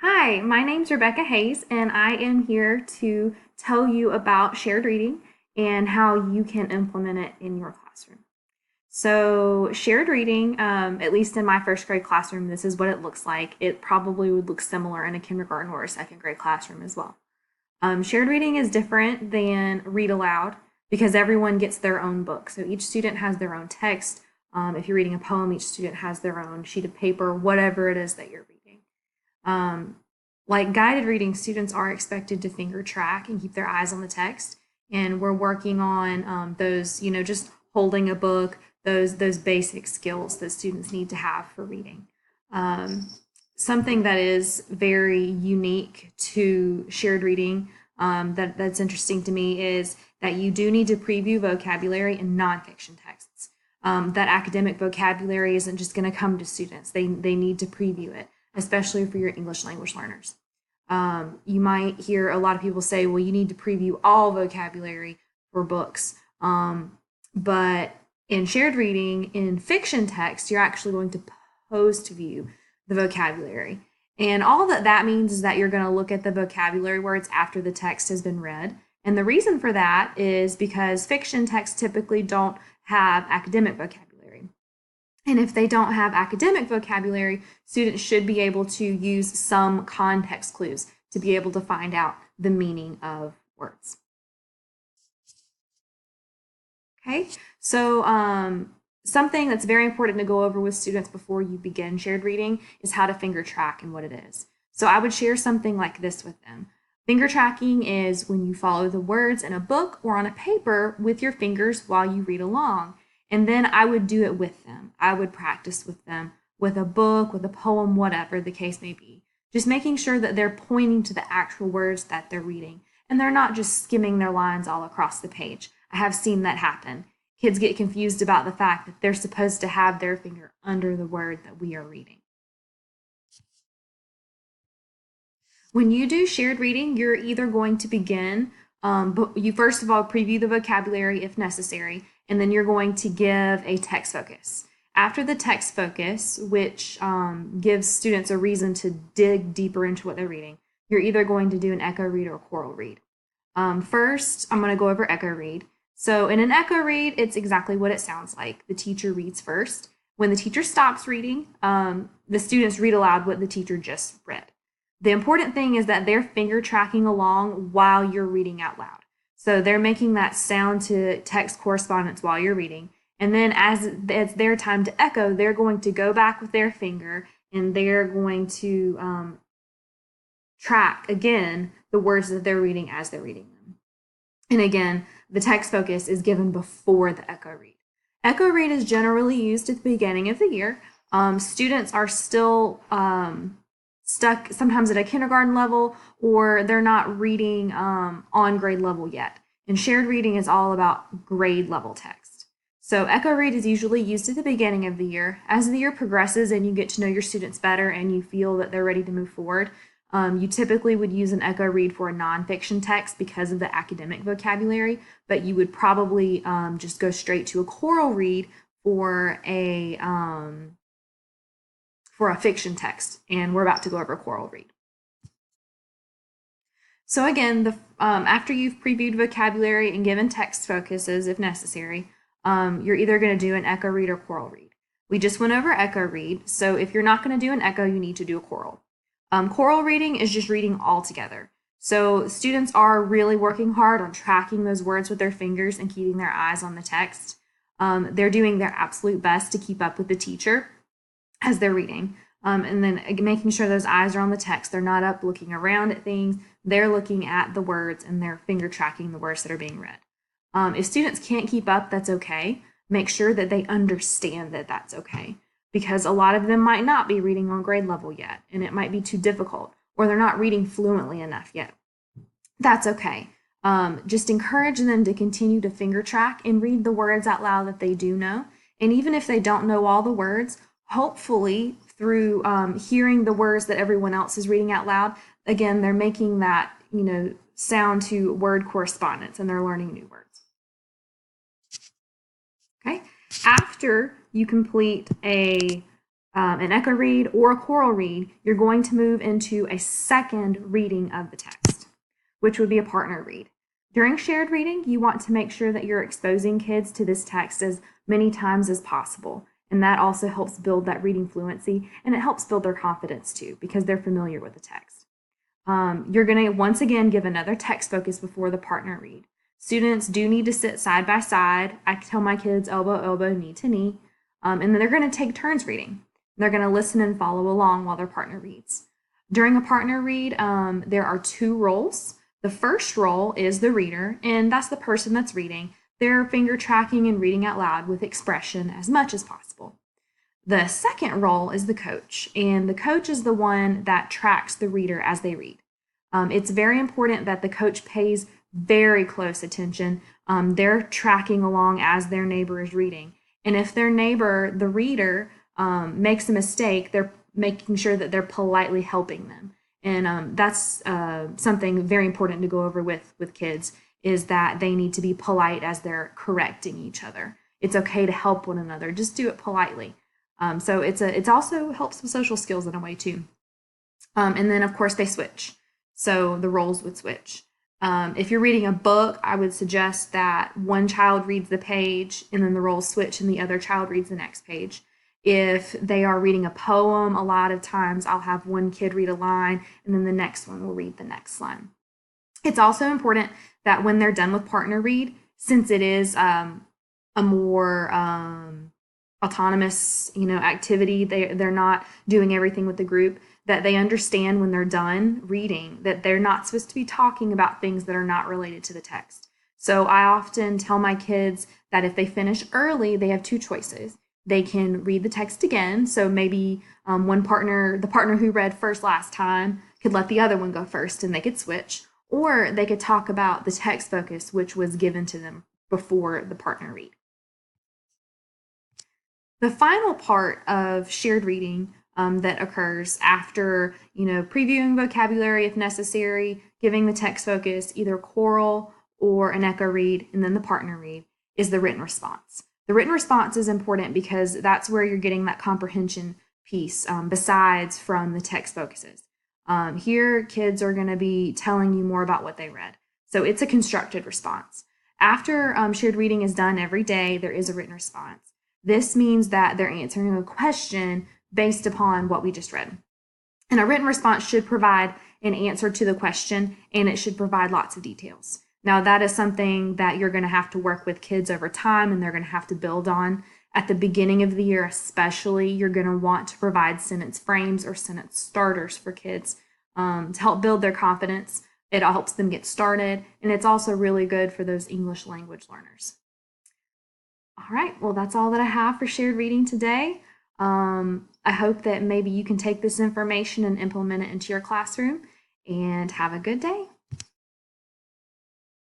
Hi, my name's Rebecca Hayes, and I am here to tell you about shared reading and how you can implement it in your classroom. So, shared reading, at least in my first grade classroom, this is what it looks like. It probably would look similar in a kindergarten or a second grade classroom as well. Shared reading is different than read aloud because everyone gets their own book. So, each student has their own text. If you're reading a poem, each student has their own sheet of paper, whatever it is that you're reading. Um, like guided reading, students are expected to finger track and keep their eyes on the text. And we're working on those, just holding a book, those basic skills that students need to have for reading. Um, Something that is very unique to shared reading that's interesting to me is that you do need to preview vocabulary in nonfiction texts. That academic vocabulary isn't just going to come to students. They need to preview it, especially for your English language learners. You might hear a lot of people say, well, you need to preview all vocabulary for books. But in shared reading, in fiction text, you're actually going to post view the vocabulary. And all that means is that you're going to look at the vocabulary words after the text has been read. And the reason for that is because fiction texts typically don't have academic vocabulary. And if they don't have academic vocabulary, students should be able to use some context clues to be able to find out the meaning of words. Okay, so something that's very important to go over with students before you begin shared reading is how to finger track and what it is. So I would share something like this with them. Finger tracking is when you follow the words in a book or on a paper with your fingers while you read along. And then I would do it with them. I would practice with them with a book, with a poem, whatever the case may be. Just making sure that they're pointing to the actual words that they're reading and they're not just skimming their lines all across the page. I have seen that happen. Kids get confused about the fact that they're supposed to have their finger under the word that we are reading. When you do shared reading, you're either going to begin, but you first of all preview the vocabulary if necessary, and then you're going to give a text focus. After the text focus, which gives students a reason to dig deeper into what they're reading, you're either going to do an echo read or a choral read. First, I'm going to go over echo read. So in an echo read, it's exactly what it sounds like. The teacher reads first. When the teacher stops reading, the students read aloud what the teacher just read. The important thing is that they're finger tracking along while you're reading out loud. So they're making that sound to text correspondence while you're reading. And then as it's their time to echo, they're going to go back with their finger and they're going to track again the words that they're reading as they're reading them. And again, the text focus is given before the echo read. Echo read is generally used at the beginning of the year. Students are still stuck sometimes at a kindergarten level or they're not reading on grade level yet. And shared reading is all about grade level text. So echo read is usually used at the beginning of the year. As the year progresses and you get to know your students better and you feel that they're ready to move forward, you typically would use an echo read for a nonfiction text because of the academic vocabulary, but you would probably just go straight to a choral read for a fiction text, and we're about to go over a choral read. So again, after you've previewed vocabulary and given text focuses if necessary, you're either going to do an echo read or choral read. We just went over echo read, so if you're not going to do an echo, you need to do a choral. Choral reading is just reading all together. So students are really working hard on tracking those words with their fingers and keeping their eyes on the text. They're doing their absolute best to keep up with the teacher as they're reading. And then making sure those eyes are on the text. They're not up looking around at things. They're looking at the words and they're finger tracking the words that are being read. If students can't keep up, that's okay. Make sure that they understand that that's okay, because a lot of them might not be reading on grade level yet, and it might be too difficult, or they're not reading fluently enough yet. That's okay. Just encourage them to continue to finger track and read the words out loud that they do know. And even if they don't know all the words, hopefully through hearing the words that everyone else is reading out loud, again, they're making that, sound to word correspondence and they're learning new words. Okay. After you complete a an echo read or a choral read, you're going to move into a second reading of the text, which would be a partner read. During shared reading, you want to make sure that you're exposing kids to this text as many times as possible. And that also helps build that reading fluency, and it helps build their confidence too, because they're familiar with the text. You're going to once again give another text focus before the partner read. Students do need to sit side by side. I tell my kids elbow, elbow, knee to knee. And then they're going to take turns reading. They're going to listen and follow along while their partner reads. During a partner read, there are two roles. The first role is the reader, and that's the person that's reading. They're finger tracking and reading out loud with expression as much as possible. The second role is the coach, and the coach is the one that tracks the reader as they read. It's very important that the coach pays very close attention. They're tracking along as their neighbor is reading. And if their neighbor, the reader, makes a mistake, they're making sure that they're politely helping them. And that's something very important to go over with kids, is that they need to be polite as they're correcting each other. It's okay to help one another. Just do it politely. So it's also helps with social skills in a way too. And then of course they switch. So the roles would switch. If you're reading a book, I would suggest that one child reads the page and then the roles switch and the other child reads the next page. If they are reading a poem, a lot of times I'll have one kid read a line and then the next one will read the next line. It's also important that when they're done with partner read, since it is a more autonomous, activity, they're not doing everything with the group, that they understand when they're done reading that they're not supposed to be talking about things that are not related to the text. So I often tell my kids that if they finish early, they have two choices. They can read the text again. So maybe the partner who read first last time, could let the other one go first and they could switch. Or they could talk about the text focus, which was given to them before the partner read. The final part of shared reading that occurs after, previewing vocabulary if necessary, giving the text focus, either choral or an echo read, and then the partner read, is the written response. The written response is important because that's where you're getting that comprehension piece besides from the text focuses. Here, kids are going to be telling you more about what they read. So it's a constructed response. After shared reading is done every day, there is a written response. This means that they're answering a question based upon what we just read. And a written response should provide an answer to the question, and it should provide lots of details. Now, that is something that you're going to have to work with kids over time, and they're going to have to build on. At the beginning of the year especially, you're going to want to provide sentence frames or sentence starters for kids to help build their confidence. It helps them get started, and it's also really good for those English language learners. All right, well, that's all that I have for shared reading today. I hope that maybe you can take this information and implement it into your classroom, and have a good day.